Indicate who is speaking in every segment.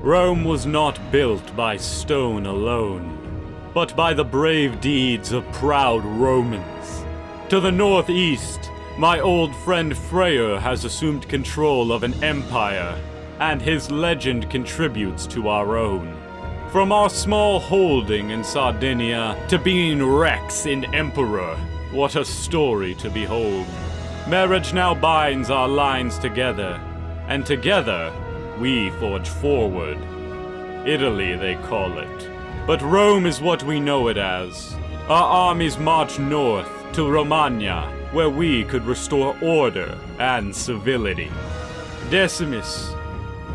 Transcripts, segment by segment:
Speaker 1: Rome was not built by stone alone, but by the brave deeds of proud Romans. To the northeast, my old friend Freyr has assumed control of an empire, and his legend contributes to our own. From our small holding in Sardinia to being Rex in Emperor, what a story to behold. Marriage now binds our lines together, and together we forge forward. Italy, they call it. But Rome is what we know it as. Our armies march north to Romagna, where we could restore order and civility. Decimus,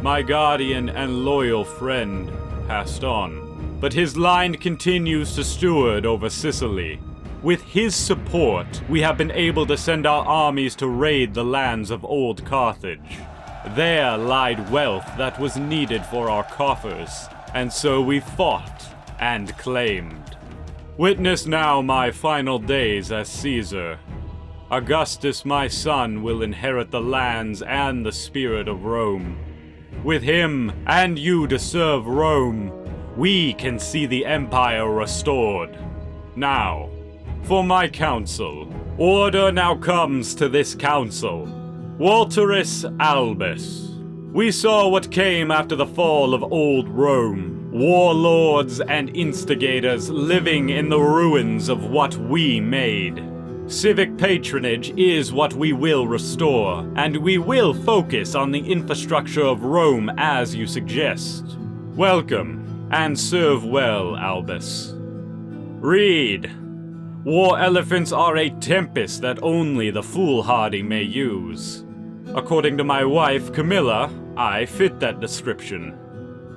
Speaker 1: my guardian and loyal friend, passed on, but his line continues to steward over Sicily. With his support, we have been able to send our armies to raid the lands of old Carthage. There lied wealth that was needed for our coffers, and so we fought and claimed. Witness now my final days as Caesar. Augustus, my son, will inherit the lands and the spirit of Rome. With him and you to serve Rome, we can see the empire restored. Now, for my council, order now comes to this council. Walterus Albus. We saw what came after the fall of old Rome. Warlords and instigators living in the ruins of what we made. Civic patronage is what we will restore, and we will focus on the infrastructure of Rome as you suggest. Welcome, and serve well, Albus. Read. War elephants are a tempest that only the foolhardy may use. According to my wife, Camilla, I fit that description.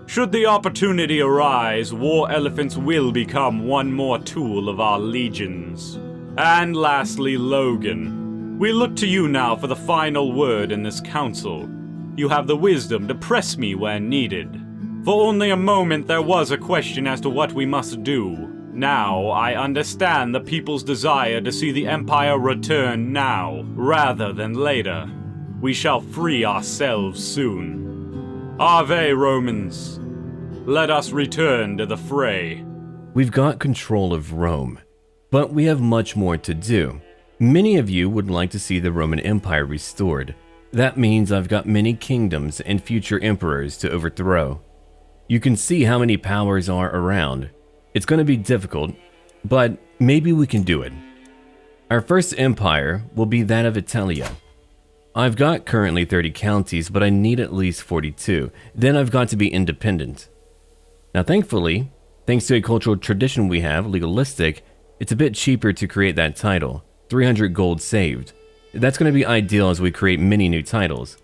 Speaker 1: Should the opportunity arise, war elephants will become one more tool of our legions. And lastly, Logan. We look to you now for the final word in this council. You have the wisdom to press me when needed. For only a moment there was a question as to what we must do. Now I understand the people's desire to see the Empire return now, rather than later. We shall free ourselves soon. Ave, Romans. Let us return to the fray.
Speaker 2: We've got control of Rome, but we have much more to do. Many of you would like to see the Roman Empire restored. That means I've got many kingdoms and future emperors to overthrow. You can see how many powers are around. It's going to be difficult, but maybe we can do it. Our first empire will be that of Italia. I've got currently 30 counties, but I need at least 42. Then I've got to be independent. Now thankfully, thanks to a cultural tradition we have, legalistic, it's a bit cheaper to create that title. 300 gold saved. That's going to be ideal as we create many new titles.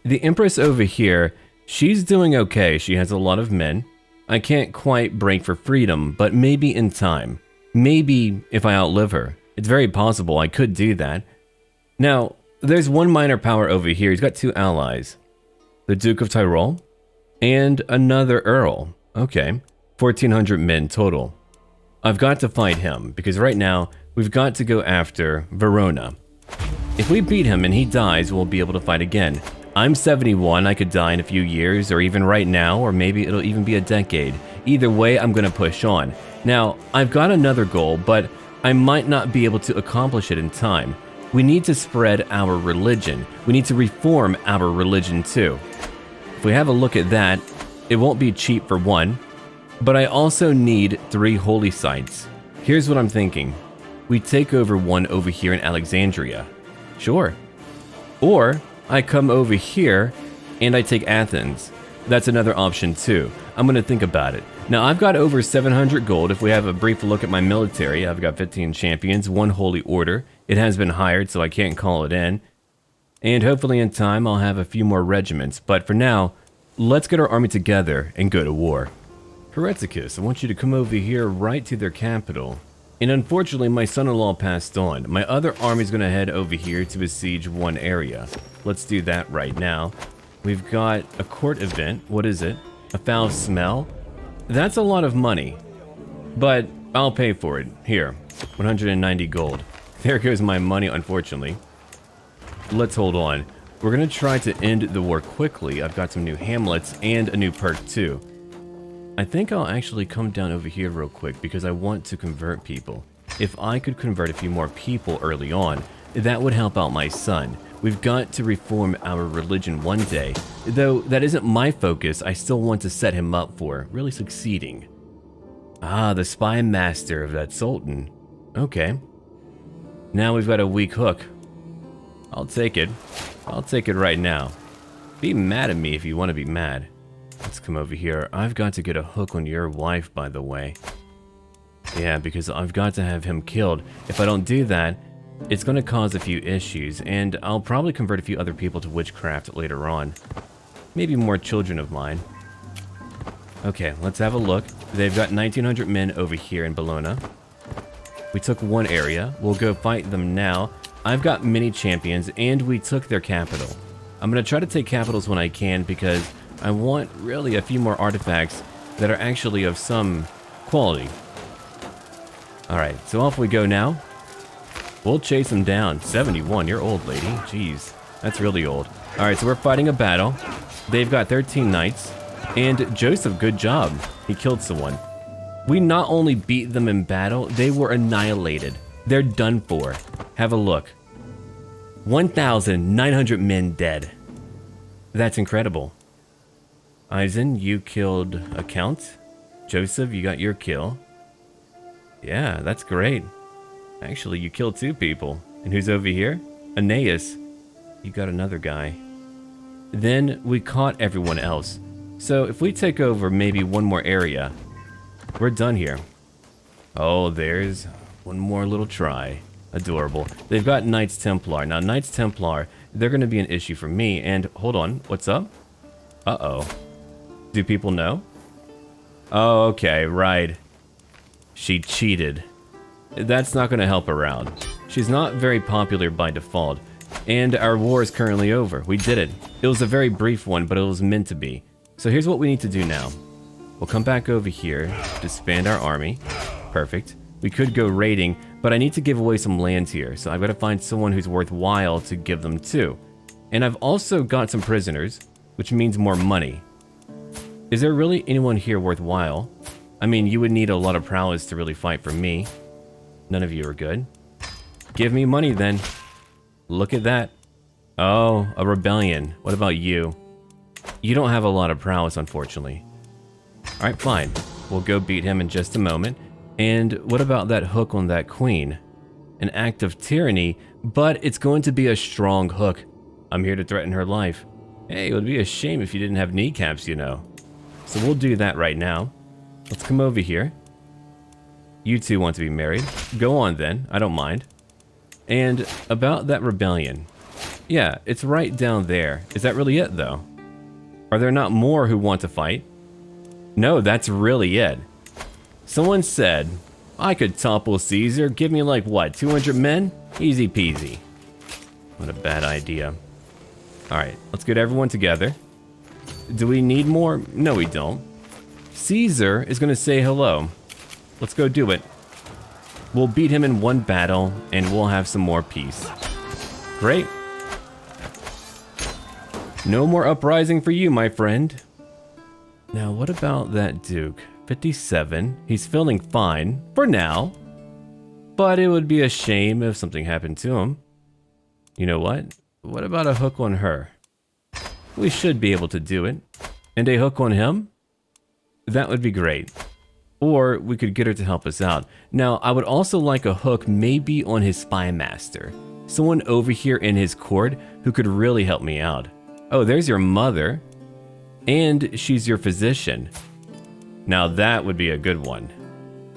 Speaker 2: The Empress over here, she's doing okay. She has a lot of men. I can't quite break for freedom, but maybe in time. Maybe if I outlive her. It's very possible I could do that. Now, there's one minor power over here. He's got two allies. The Duke of Tyrol and another Earl. Okay, 1,400 men total. I've got to fight him because right now we've got to go after Verona. If we beat him and he dies, we'll be able to fight again. I'm 71, I could die in a few years, or even right now, or maybe it'll even be a decade. Either way, I'm gonna push on. Now, I've got another goal, but I might not be able to accomplish it in time. We need to spread our religion. We need to reform our religion too. If we have a look at that, it won't be cheap for one, but I also need 3 holy sites. Here's what I'm thinking. We take over one over here in Alexandria. Sure. Or I come over here and I take Athens. That's another option too. I'm going to think about it. Now I've got over 700 gold. If we have a brief look at my military, I've got 15 champions, 1 holy order. It has been hired, so I can't call it in. And hopefully in time I'll have a few more regiments. But for now, let's get our army together and go to war. Hereticus, I want you to come over here right to their capital. And unfortunately, my son-in-law passed on. My other army's going to head over here to besiege one area. Let's do that right now. We've got a court event. What is it? A foul smell? That's a lot of money. But I'll pay for it. Here, 190 gold. There goes my money, unfortunately. Let's hold on. We're going to try to end the war quickly. I've got some new hamlets and a new perk too. I think I'll actually come down over here real quick because I want to convert people. If I could convert a few more people early on, that would help out my son. We've got to reform our religion one day. Though that isn't my focus, I still want to set him up for really succeeding. Ah, the spy master of that sultan. Okay. Now we've got a weak hook. I'll take it. I'll take it right now. Be mad at me if you want to be mad. Let's come over here. I've got to get a hook on your wife, by the way. Yeah, because I've got to have him killed. If I don't do that, it's going to cause a few issues, and I'll probably convert a few other people to witchcraft later on. Maybe more children of mine. Okay, let's have a look. They've got 1,900 men over here in Verona. We took one area. We'll go fight them now. I've got many champions, and we took their capital. I'm going to try to take capitals when I can because I want really a few more artifacts that are actually of some quality. Alright, so off we go now. We'll chase them down. 71, you're old, lady. Jeez, that's really old. Alright, so we're fighting a battle. They've got 13 knights. And Joseph, good job. He killed someone. We not only beat them in battle, they were annihilated. They're done for. Have a look. 1,900 men dead. That's incredible. Eisen, you killed a count. Joseph, you got your kill. Yeah, that's great. Actually, you killed 2 people. And who's over here? Aeneas. You got another guy. Then we caught everyone else. So if we take over maybe one more area, we're done here. Oh, there's one more little try. Adorable. They've got Knights Templar. Now, Knights Templar, they're going to be an issue for me. And hold on, what's up? Uh-oh. Do people know? Oh, okay, right. She cheated. That's not going to help her out. She's not very popular by default. And our war is currently over. We did it. It was a very brief one, but it was meant to be. So here's what we need to do now. We'll come back over here, disband our army. Perfect. We could go raiding, but I need to give away some lands here, so I've got to find someone who's worthwhile to give them to. And I've also got some prisoners, which means more money. Is there really anyone here worthwhile? I mean, you would need a lot of prowess to really fight for me. None of you are good. Give me money then. Look at that. Oh, a rebellion. What about you? You don't have a lot of prowess, unfortunately. Alright, fine. We'll go beat him in just a moment. And what about that hook on that queen? An act of tyranny, but it's going to be a strong hook. I'm here to threaten her life. Hey, it would be a shame if you didn't have kneecaps, you know. So we'll do that right now. Let's come over here. You two want to be married. Go on then, I don't mind. And about that rebellion. Yeah, it's right down there. Is that really it, though? Are there not more who want to fight? No, that's really it. Someone said, I could topple Caesar. Give me like, what, 200 men? Easy peasy. What a bad idea. Alright, let's get everyone together. Do we need more? No, we don't. Caesar is going to say hello. Let's go do it. We'll beat him in one battle, and we'll have some more peace. Great. No more uprising for you, my friend. Now, what about that Duke? 57. He's feeling fine, for now. But it would be a shame if something happened to him. You know what? What about a hook on her? We should be able to do it. And a hook on him? That would be great. Or we could get her to help us out. Now, I would also like a hook maybe on his spy master. Someone over here in his court who could really help me out. Oh, there's your mother. And she's your physician. Now that would be a good one.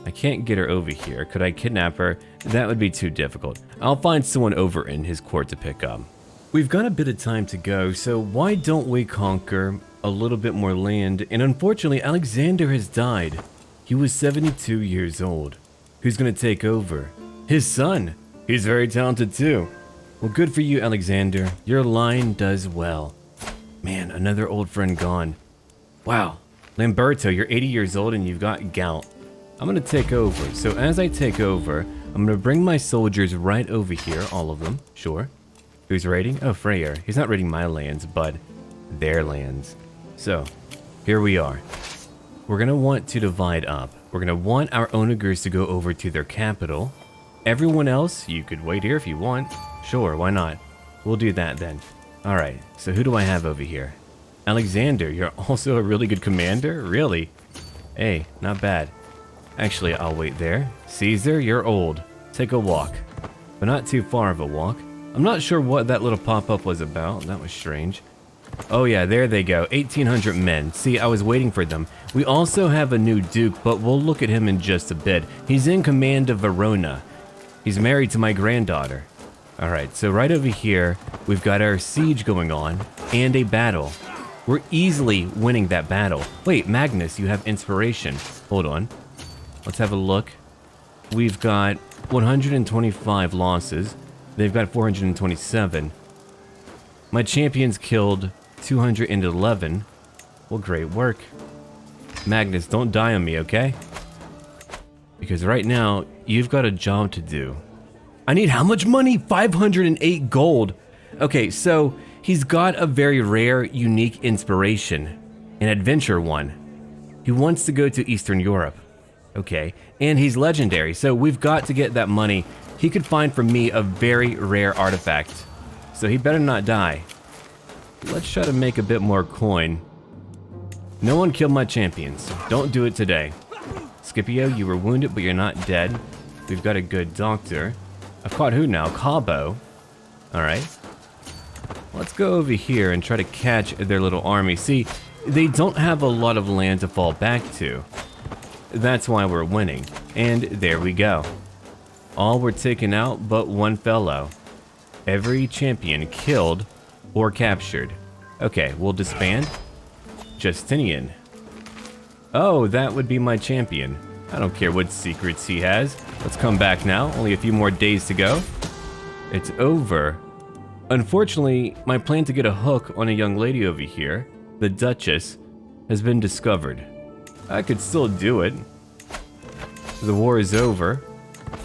Speaker 2: I can't get her over here. Could I kidnap her? That would be too difficult. I'll find someone over in his court to pick up. We've got a bit of time to go, so why don't we conquer a little bit more land? And unfortunately, Alexander has died. He was 72 years old. Who's gonna take over? His son. He's very talented too. Well, good for you, Alexander. Your line does well. Man, another old friend gone. Wow. Lamberto, you're 80 years old and you've got gout. I'm gonna take over. So as I take over, I'm gonna bring my soldiers right over here, all of them, sure. Who's raiding? Oh, Freyr. He's not raiding my lands, but their lands. So, here we are. We're going to want to divide up. We're going to want our onagers to go over to their capital. Everyone else, you could wait here if you want. Sure, why not? We'll do that then. Alright, so who do I have over here? Alexander, you're also a really good commander? Really? Hey, not bad. Actually, I'll wait there. Caesar, you're old. Take a walk. But not too far of a walk. I'm not sure what that little pop-up was about. That was strange. Oh yeah, there they go. 1,800 men. See, I was waiting for them. We also have a new duke, but we'll look at him in just a bit. He's in command of Verona. He's married to my granddaughter. Alright, so right over here, we've got our siege going on, and a battle. We're easily winning that battle. Wait, Magnus, you have inspiration. Hold on. Let's have a look. We've got 125 losses. They've got 427. My champions killed 211. Well, great work. Magnus, don't die on me, okay? Because right now, you've got a job to do. I need how much money? 508 gold. Okay, so he's got a very rare, unique inspiration. An adventure one. He wants to go to Eastern Europe. Okay, and he's legendary, so we've got to get that money. He could find for me a very rare artifact. So he better not die. Let's try to make a bit more coin. No one killed my champions. Don't do it today. Scipio, you were wounded, but you're not dead. We've got a good doctor. I've caught who now? Cabo. Alright. Let's go over here and try to catch their little army. See, they don't have a lot of land to fall back to. That's why we're winning. And there we go. All were taken out but one fellow. Every champion killed or captured. Okay, we'll disband. Justinian. Oh, that would be my champion. I don't care what secrets he has. Let's come back now. Only a few more days to go. It's over. Unfortunately, my plan to get a hook on a young lady over here, the Duchess, has been discovered. I could still do it. The war is over.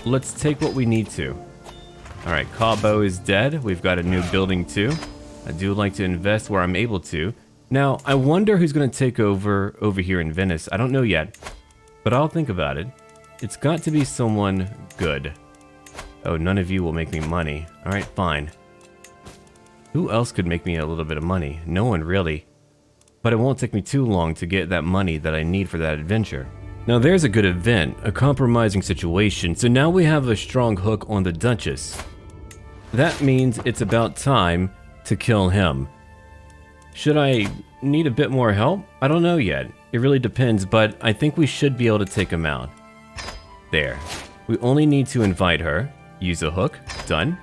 Speaker 2: Let's take what we need to. Alright, Cabo is dead. We've got a new building too. I do like to invest where I'm able to. Now, I wonder who's going to take over here in Venice. I don't know yet, but I'll think about it. It's got to be someone good. Oh, none of you will make me money. Alright, fine. Who else could make me a little bit of money? No one really. But it won't take me too long to get that money that I need for that adventure. Now there's a good event, a compromising situation, so now we have a strong hook on the Duchess. That means it's about time to kill him. Should I need a bit more help? I don't know yet. It really depends, but I think we should be able to take him out. There. We only need to invite her, use a hook, done.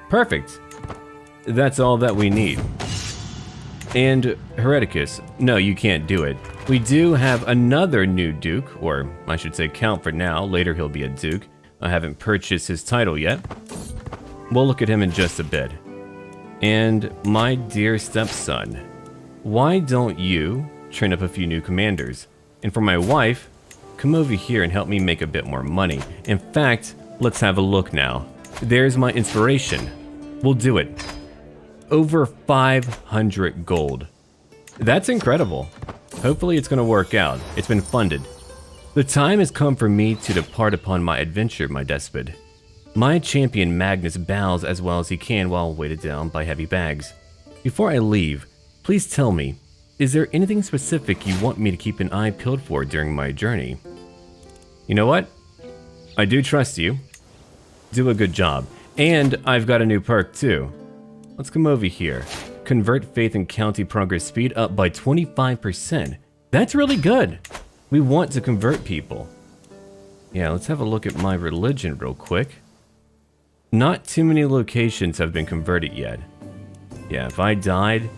Speaker 2: Perfect. That's all that we need. And Hereticus, no, you can't do it. We do have another new duke, or I should say count for now, later he'll be a duke. I haven't purchased his title yet. We'll look at him in just a bit. And my dear stepson, why don't you train up a few new commanders? And for my wife, come over here and help me make a bit more money. In fact, let's have a look now. There's my inspiration. We'll do it. Over 500 gold. That's incredible. Hopefully it's going to work out. It's been funded. The time has come for me to depart upon my adventure, my despot. My champion Magnus bows as well as he can while weighted down by heavy bags. Before I leave, please tell me, is there anything specific you want me to keep an eye peeled for during my journey? You know what? I do trust you. Do a good job. And I've got a new perk too. Let's come over here. Convert faith and county progress speed up by 25%. That's really good. We want to convert people. Yeah, let's have a look at my religion real quick. Not too many locations have been converted yet. Yeah, if I died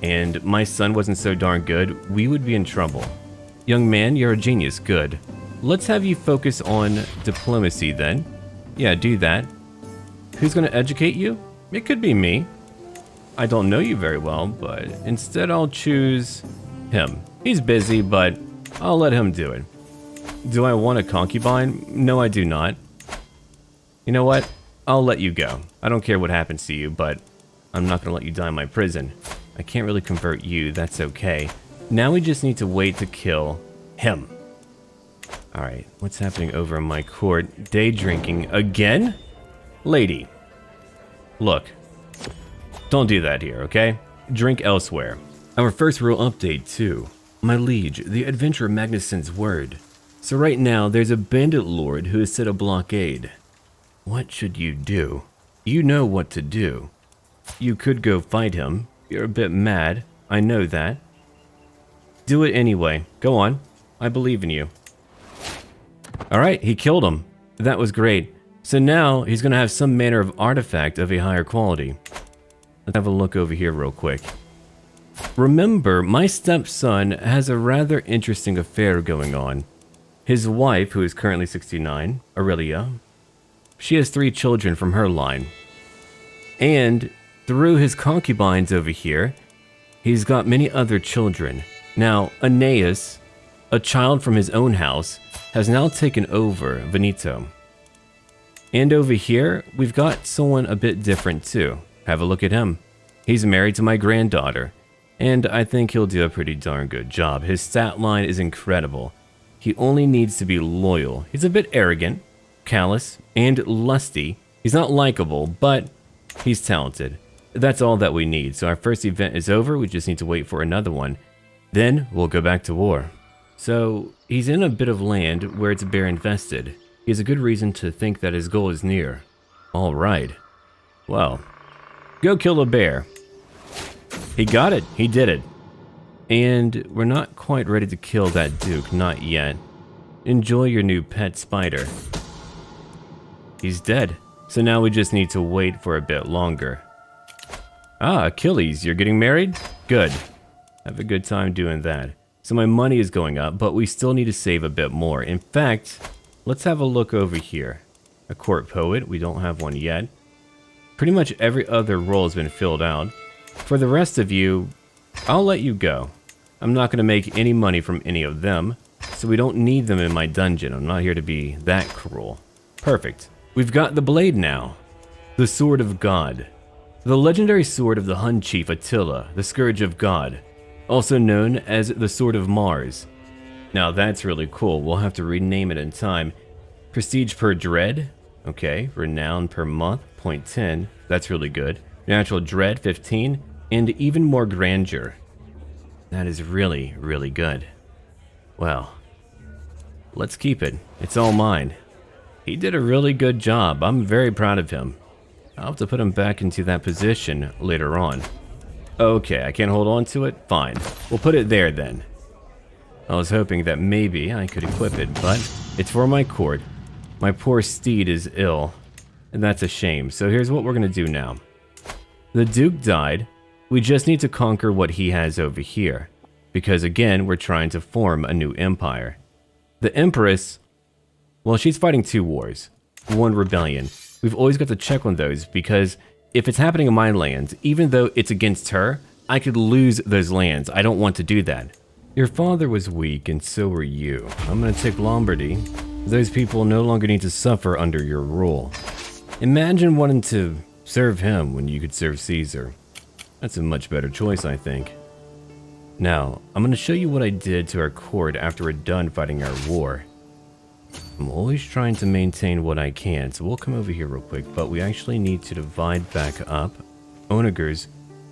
Speaker 2: and my son wasn't so darn good, we would be in trouble. Young man, you're a genius. Good. Let's have you focus on diplomacy then. Yeah, do that. Who's going to educate you? It could be me. I don't know you very well, but instead I'll choose him. He's busy, but I'll let him do it. Do I want a concubine? No, I do not. You know what? I'll let you go. I don't care what happens to you, but I'm not gonna let you die in my prison. I can't really convert you, that's okay. Now we just need to wait to kill him. Alright, what's happening over in my court? Day drinking again? Lady. Look. Don't do that here, okay? Drink elsewhere. Our first real update, too. My liege, the adventurer Magnuson's word. So right now, there's a bandit lord who has set a blockade. What should you do? You know what to do. You could go fight him. You're a bit mad. I know that. Do it anyway. Go on. I believe in you. Alright, he killed him. That was great. So now, he's going to have some manner of artifact of a higher quality. Let's have a look over here real quick. Remember, my stepson has a rather interesting affair going on. His wife, who is currently 69, Aurelia, she has 3 children from her line. And through his concubines over here, he's got many other children. Now, Aeneas, a child from his own house, has now taken over Veneto. And over here, we've got someone a bit different too. Have a look at him. He's married to my granddaughter, and I think he'll do a pretty darn good job. His stat line is incredible. He only needs to be loyal. He's a bit arrogant, callous, and lusty. He's not likable, but he's talented. That's all that we need. So our first event is over. We just need to wait for another one. Then we'll go back to war. So he's in a bit of land where it's bear infested. He has a good reason to think that his goal is near. All right. Well, go kill a bear. He got it. He did it. And we're not quite ready to kill that duke. Not yet. Enjoy your new pet spider. He's dead. So now we just need to wait for a bit longer. Ah, Achilles, you're getting married? Good. Have a good time doing that. So my money is going up, but we still need to save a bit more. In fact, let's have a look over here. A court poet, we don't have one yet. Pretty much every other role has been filled out. For the rest of you, I'll let you go. I'm not going to make any money from any of them, so we don't need them in my dungeon. I'm not here to be that cruel. Perfect. We've got the blade now. The Sword of God. The legendary sword of the Hun chief Attila, the Scourge of God, also known as the Sword of Mars. Now that's really cool. We'll have to rename it in time. Prestige per dread. Okay. Renown per month, 0.10. That's really good. Natural dread, 15. And even more grandeur. That is really, really good. Well, let's keep it. It's all mine. He did a really good job. I'm very proud of him. I'll have to put him back into that position later on. Okay, I can't hold on to it? Fine. We'll put it there then. I was hoping that maybe I could equip it, but it's for my court. My poor steed is ill, and that's a shame. So here's what we're going to do now. The Duke died. We just need to conquer what he has over here, because again, we're trying to form a new empire. The Empress, well, she's fighting 2 wars, 1 rebellion. We've always got to check on those, because if it's happening in my lands, even though it's against her, I could lose those lands. I don't want to do that. Your father was weak, and so were you. I'm going to take Lombardy. Those people no longer need to suffer under your rule. Imagine wanting to serve him when you could serve Caesar. That's a much better choice, I think. Now, I'm going to show you what I did to our court after we're done fighting our war. I'm always trying to maintain what I can, so we'll come over here real quick, but we actually need to divide back up. Onagers,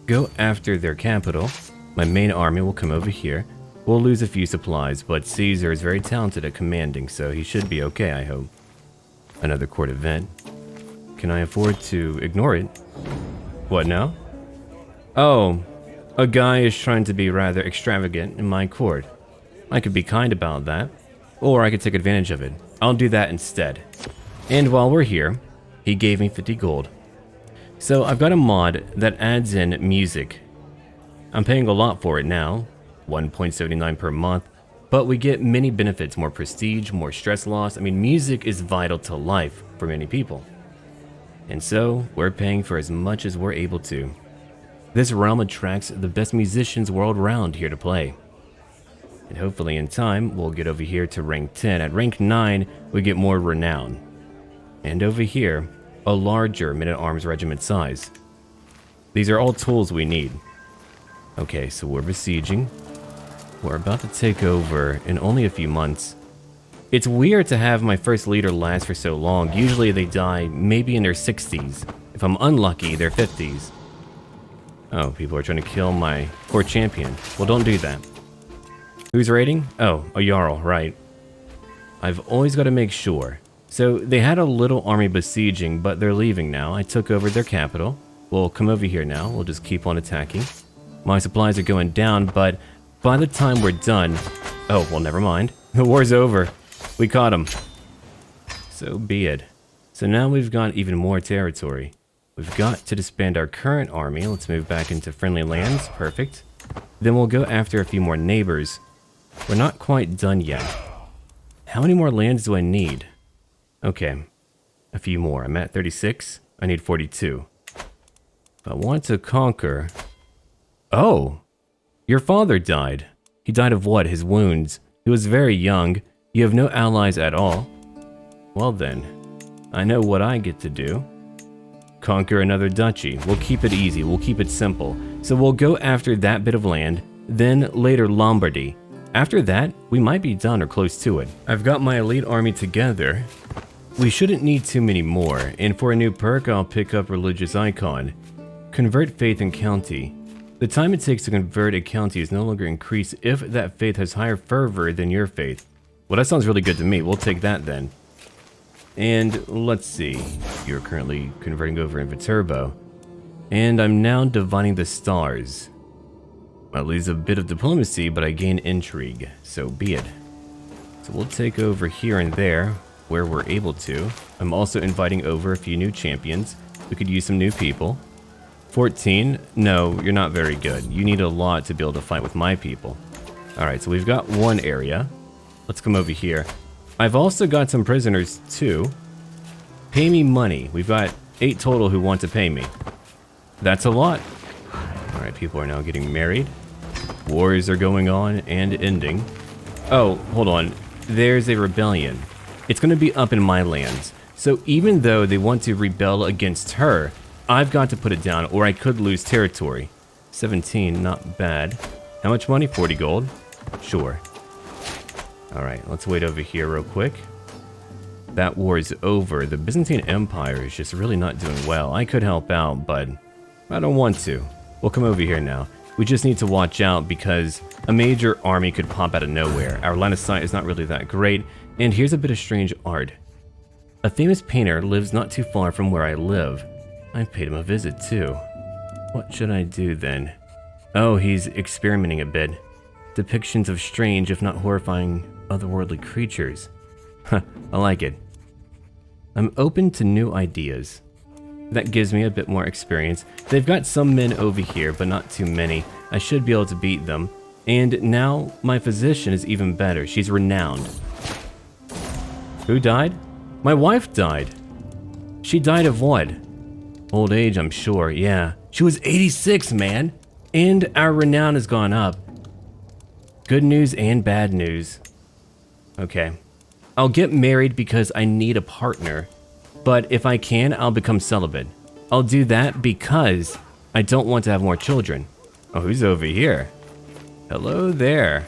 Speaker 2: go after their capital. My main army will come over here. We'll lose a few supplies, but Caesar is very talented at commanding, so he should be okay, I hope. Another court event. Can I afford to ignore it? What now? Oh, a guy is trying to be rather extravagant in my court. I could be kind about that, or I could take advantage of it. I'll do that instead. And while we're here, he gave me 50 gold. So I've got a mod that adds in music. I'm paying a lot for it now, 1.79 per month, but we get many benefits, more prestige, more stress loss. I mean, music is vital to life for many people. And so we're paying for as much as we're able to. This realm attracts the best musicians world round here to play. And hopefully in time, we'll get over here to rank 10. At rank 9, we get more renown. And over here, a larger men-at-arms regiment size. These are all tools we need. Okay, so we're besieging. We're about to take over in only a few months. It's weird to have my first leader last for so long. Usually they die maybe in their 60s. If I'm unlucky, their 50s. Oh, people are trying to kill my core champion. Well, don't do that. Who's raiding? Oh, a Jarl, right. I've always got to make sure. So they had a little army besieging, but they're leaving now. I took over their capital. We'll come over here now. We'll just keep on attacking. My supplies are going down, but by the time we're done... Oh, well, never mind. The war's over. We caught him. So be it. So now we've got even more territory. We've got to disband our current army. Let's move back into friendly lands. Perfect. Then we'll go after a few more neighbors. We're not quite done yet. How many more lands do I need? Okay. A few more. I'm at 36. I need 42. If I want to conquer... Oh! Your father died. He died of what? His wounds. He was very young. You have no allies at all. Well then, I know what I get to do. Conquer another duchy. We'll keep it easy. We'll keep it simple. So we'll go after that bit of land, then later Lombardy. After that, we might be done or close to it. I've got my elite army together. We shouldn't need too many more, and for a new perk, I'll pick up Religious Icon. Convert faith and county. The time it takes to convert a county is no longer increased if that faith has higher fervor than your faith. Well, that sounds really good to me. We'll take that then. And let's see. You're currently converting over in Viterbo. And I'm now dividing the stars. Well, it leaves a bit of diplomacy, but I gain intrigue. So be it. So we'll take over here and there, where we're able to. I'm also inviting over a few new champions. We could use some new people. 14? No, you're not very good. You need a lot to be able to fight with my people. Alright, so we've got one area. Let's come over here. I've also got some prisoners too. Pay me money. We've got 8 total who want to pay me. That's a lot. Alright, people are now getting married. Wars are going on and ending. Oh, hold on. There's a rebellion. It's going to be up in my lands. So even though they want to rebel against her, I've got to put it down or I could lose territory. 17, not bad. How much money? 40 gold? Sure. Alright, let's wait over here real quick. That war is over. The Byzantine Empire is just really not doing well. I could help out, but I don't want to. We'll come over here now. We just need to watch out because a major army could pop out of nowhere. Our line of sight is not really that great. And here's a bit of strange art. A famous painter lives not too far from where I live. I paid him a visit too. What should I do then? Oh, he's experimenting a bit. Depictions of strange, if not horrifying, otherworldly creatures. Huh, I like it. I'm open to new ideas. That gives me a bit more experience. They've got some men over here, but not too many. I should be able to beat them. And now, my physician is even better. She's renowned. Who died? My wife died. She died of what? Old age, I'm sure, yeah. She was 86, man. And our renown has gone up. Good news and bad news. Okay. I'll get married because I need a partner. But if I can, I'll become celibate. I'll do that because I don't want to have more children. Oh, who's over here? Hello there.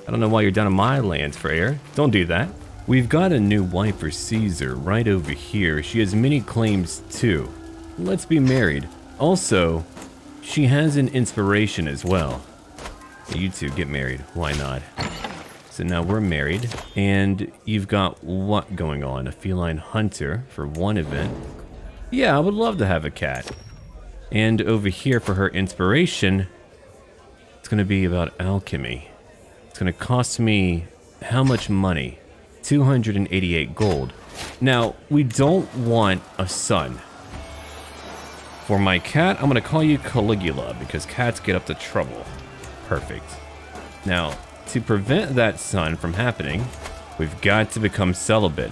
Speaker 2: I don't know why you're down on my lands, Freyr. Don't do that. We've got a new wife for Caesar right over here. She has many claims too. Let's be married. Also, she has an inspiration as well. You two get married. Why not? So now we're married, and you've got what going on? A feline hunter for one event. Yeah, I would love to have a cat. And over here for her inspiration, it's going to be about alchemy. It's going to cost me how much money? 288 gold. Now, we don't want a son. For my cat, I'm going to call you Caligula, because cats get up to trouble. Perfect. Now, to prevent that son from happening, we've got to become celibate.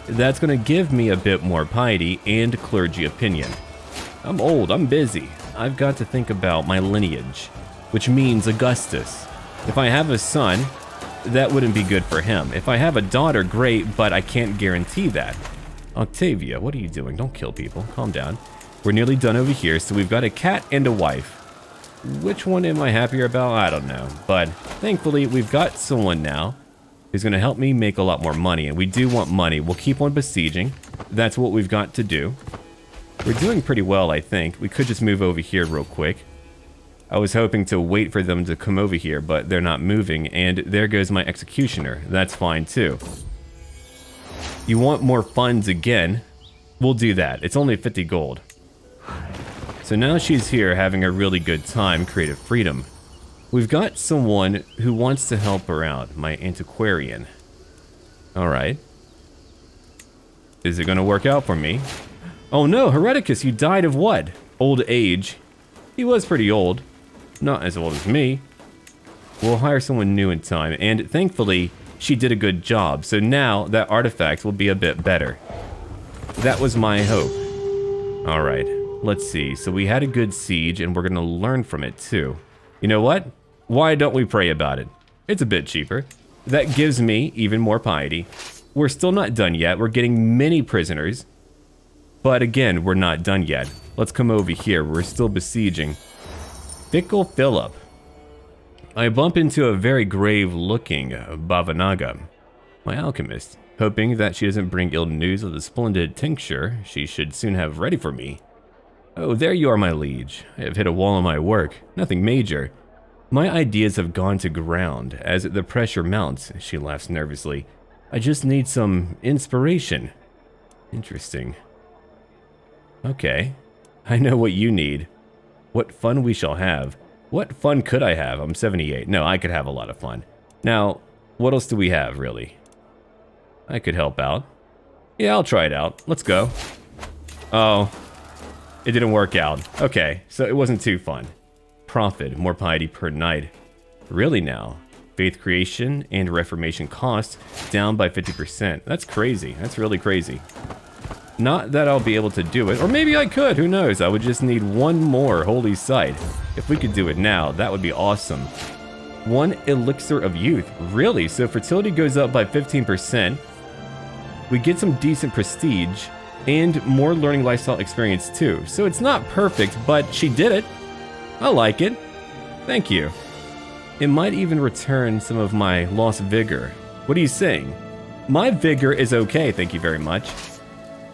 Speaker 2: That's going to give me a bit more piety and clergy opinion. I'm old, I'm busy. I've got to think about my lineage, which means Augustus. If I have a son, that wouldn't be good for him. If I have a daughter, great, but I can't guarantee that. Octavia, what are you doing? Don't kill people. Calm down. We're nearly done over here, so we've got a cat and a wife. Which one am I happier about? I don't know. But thankfully, we've got someone now who's going to help me make a lot more money. And we do want money. We'll keep on besieging. That's what we've got to do. We're doing pretty well, I think. We could just move over here real quick. I was hoping to wait for them to come over here, but they're not moving. And there goes my executioner. That's fine, too. You want more funds again? We'll do that. It's only 50 gold. So now she's here having a really good time, creative freedom. We've got someone who wants to help her out, my antiquarian. Alright. Is it going to work out for me? Oh no, Hereticus, you died of what? Old age. He was pretty old. Not as old as me. We'll hire someone new in time, and thankfully, she did a good job, so now that artifact will be a bit better. That was my hope. Alright. Let's see, so we had a good siege, and we're going to learn from it, too. You know what? Why don't we pray about it? It's a bit cheaper. That gives me even more piety. We're still not done yet. We're getting many prisoners. But again, we're not done yet. Let's come over here. We're still besieging. Fickle Philip. I bump into a very grave-looking Bhavanaga, my alchemist, hoping that she doesn't bring ill news of the splendid tincture she should soon have ready for me. Oh, there you are, my liege. I have hit a wall in my work. Nothing major. My ideas have gone to ground as the pressure mounts, she laughs nervously. I just need some inspiration. Interesting. Okay. I know what you need. What fun we shall have. What fun could I have? I'm 78. No, I could have a lot of fun. Now, what else do we have, really? I could help out. Yeah, I'll try it out. Let's go. Oh. It didn't work out. Okay, so it wasn't too fun. Profit, more piety per night. Really now? Faith creation and reformation cost down by 50%. That's crazy. That's really crazy. Not that I'll be able to do it, or maybe I could, who knows? I would just need one more holy site. If we could do it now, that would be awesome. One elixir of youth. Really? So fertility goes up by 15%. We get some decent prestige. And more learning lifestyle experience too. So it's not perfect, but she did it. I like it. Thank you. It might even return some of my lost vigor. What are you saying? My vigor is okay, thank you very much.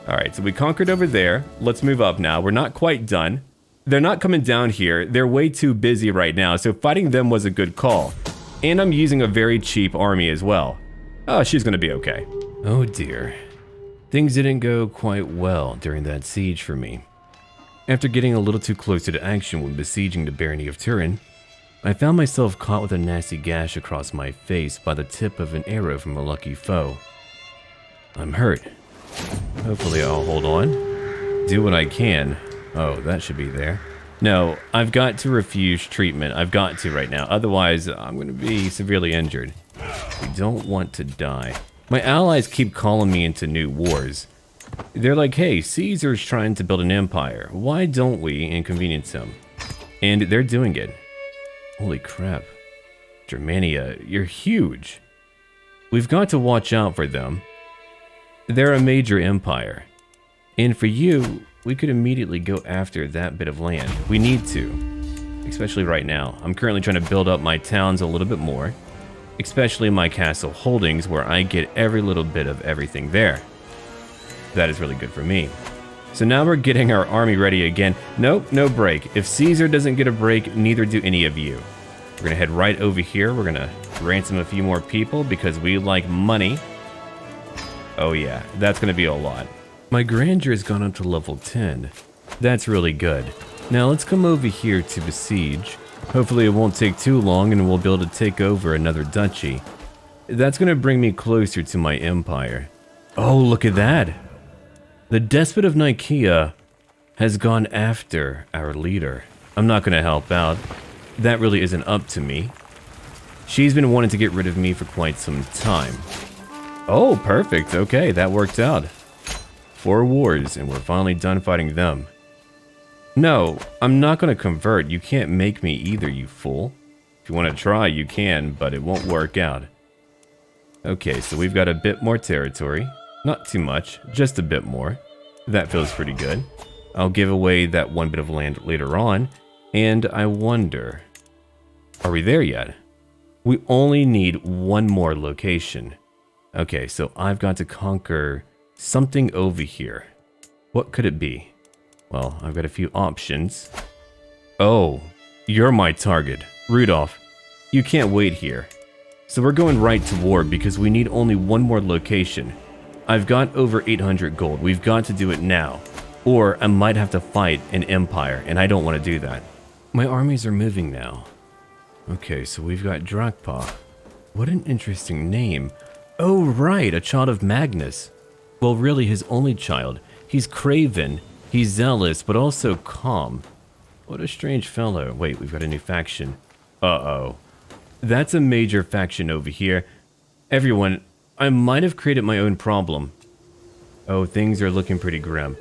Speaker 2: Alright, so we conquered over there. Let's move up now. We're not quite done. They're not coming down here. They're way too busy right now, so fighting them was a good call. And I'm using a very cheap army as well. Oh, she's gonna be okay. Oh dear. Things didn't go quite well during that siege for me. After getting a little too close to the action when besieging the barony of Turin, I found myself caught with a nasty gash across my face by the tip of an arrow from a lucky foe. I'm hurt. Hopefully I'll hold on. Do what I can. Oh, that should be there. No, I've got to refuse treatment. I've got to right now. Otherwise, I'm going to be severely injured. We don't want to die. My allies keep calling me into new wars. They're like, hey, Caesar's trying to build an empire. Why don't we inconvenience him? And they're doing it. Holy crap. Germania, you're huge. We've got to watch out for them. They're a major empire. And for you, we could immediately go after that bit of land. We need to. Especially right now. I'm currently trying to build up my towns a little bit more. Especially my castle holdings where I get every little bit of everything there. That is really good for me. So now we're getting our army ready again. Nope, no break. If Caesar doesn't get a break, neither do any of you. We're gonna head right over here. We're gonna ransom a few more people because we like money. Oh yeah, that's gonna be a lot. My grandeur has gone up to level 10. That's really good. Now let's come over here to besiege. Hopefully it won't take too long and we'll be able to take over another duchy. That's going to bring me closer to my empire. Oh, look at that. The despot of Nicaea has gone after our leader. I'm not going to help out. That really isn't up to me. She's been wanting to get rid of me for quite some time. Oh, perfect. Okay, that worked out. 4 wars and we're finally done fighting them. No, I'm not going to convert. You can't make me either, you fool. If you want to try, you can, but it won't work out. Okay, so we've got a bit more territory. Not too much, just a bit more. That feels pretty good. I'll give away that one bit of land later on. And I wonder, are we there yet? We only need one more location. Okay, so I've got to conquer something over here. What could it be? Well, I've got a few options. Oh, you're my target. Rudolph, you can't wait here. So we're going right to war because we need only one more location. I've got over 800 gold. We've got to do it now. Or I might have to fight an empire, and I don't want to do that. My armies are moving now. Okay, so we've got Dracpa. What an interesting name. Oh, right, a child of Magnus. Well, really his only child. He's craven, he's zealous, but also calm. What a strange fellow. Wait, we've got a new faction. Uh-oh. That's a major faction over here. Everyone, I might have created my own problem. Oh, things are looking pretty grim.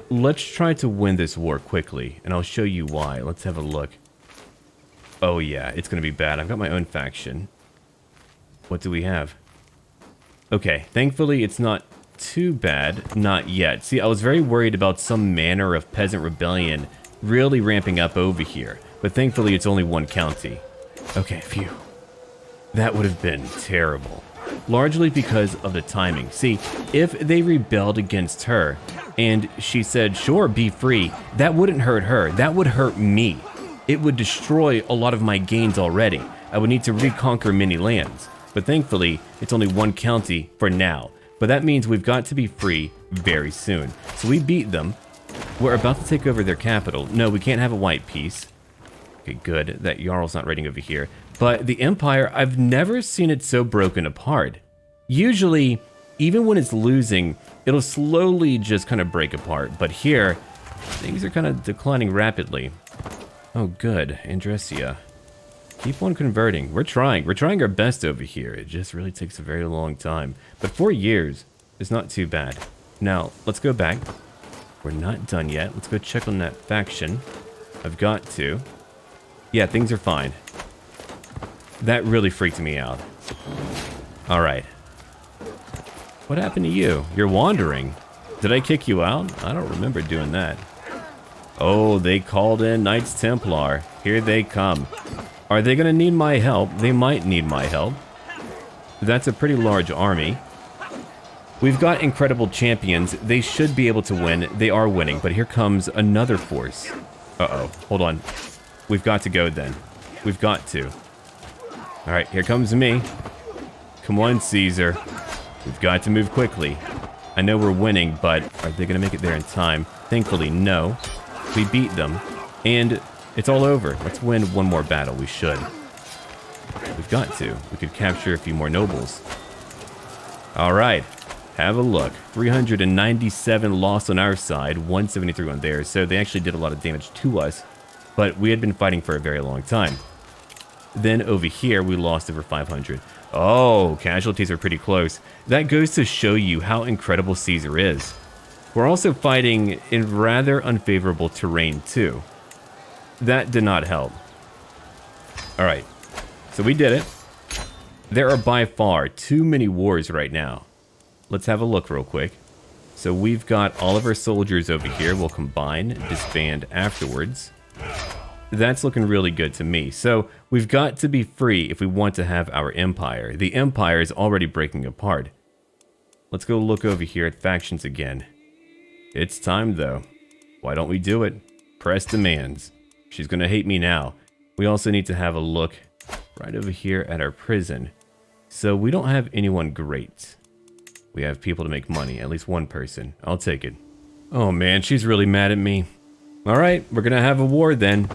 Speaker 2: Let's try to win this war quickly, and I'll show you why. Let's have a look. Oh yeah, it's gonna be bad. I've got my own faction. What do we have? Okay, thankfully it's not too bad. Not yet. See, I was very worried about some manner of peasant rebellion really ramping up over here, but thankfully it's only one county. Okay, phew. That would have been terrible. Largely because of the timing. See, if they rebelled against her, and she said, sure, be free, that wouldn't hurt her. That would hurt me. It would destroy a lot of my gains already. I would need to reconquer many lands. But thankfully, it's only one county for now. But that means we've got to be free very soon. So we beat them. We're about to take over their capital. No, we can't have a white peace. Okay, good. That Jarl's not raiding over here. But the Empire, I've never seen it so broken apart. Usually, even when it's losing, it'll slowly just kind of break apart. But here, things are kind of declining rapidly. Oh, good. Andressia. Keep on converting. We're trying. We're trying our best over here. It just really takes a very long time. But 4 years is not too bad. Now, let's go back. We're not done yet. Let's go check on that faction. I've got to. Yeah, things are fine. That really freaked me out. All right. What happened to you? You're wandering. Did I kick you out? I don't remember doing that. Oh, they called in Knights Templar. Here they come. Are they going to need my help? They might need my help. That's a pretty large army. We've got incredible champions. They should be able to win. They are winning, but here comes another force. Uh-oh. Hold on. We've got to go then. We've got to. All right, here comes me. Come on, Caesar. We've got to move quickly. I know we're winning, but are they going to make it there in time? Thankfully, no. We beat them, and it's all over. Let's win one more battle. We should. We've got to. We could capture a few more nobles. All right. Have a look. 397 lost on our side, 173 on theirs. So they actually did a lot of damage to us, but we had been fighting for a very long time. Then over here, we lost over 500. Oh, casualties are pretty close. That goes to show you how incredible Caesar is. We're also fighting in rather unfavorable terrain too. That did not help. All right, so we did it. There are by far too many wars right now. Let's have a look real quick. So we've got all of our soldiers over here. We'll combine, disband afterwards. That's looking really good to me. So we've got to be free if we want to have our empire. The empire is already breaking apart. Let's go look over here at factions again. It's time though. Why don't we do it? Press demands. She's gonna hate me now. We also need to have a look right over here at our prison. So we don't have anyone great. We have people to make money, at least one person. I'll take it. Oh man, she's really mad at me. All right, we're gonna have a war then.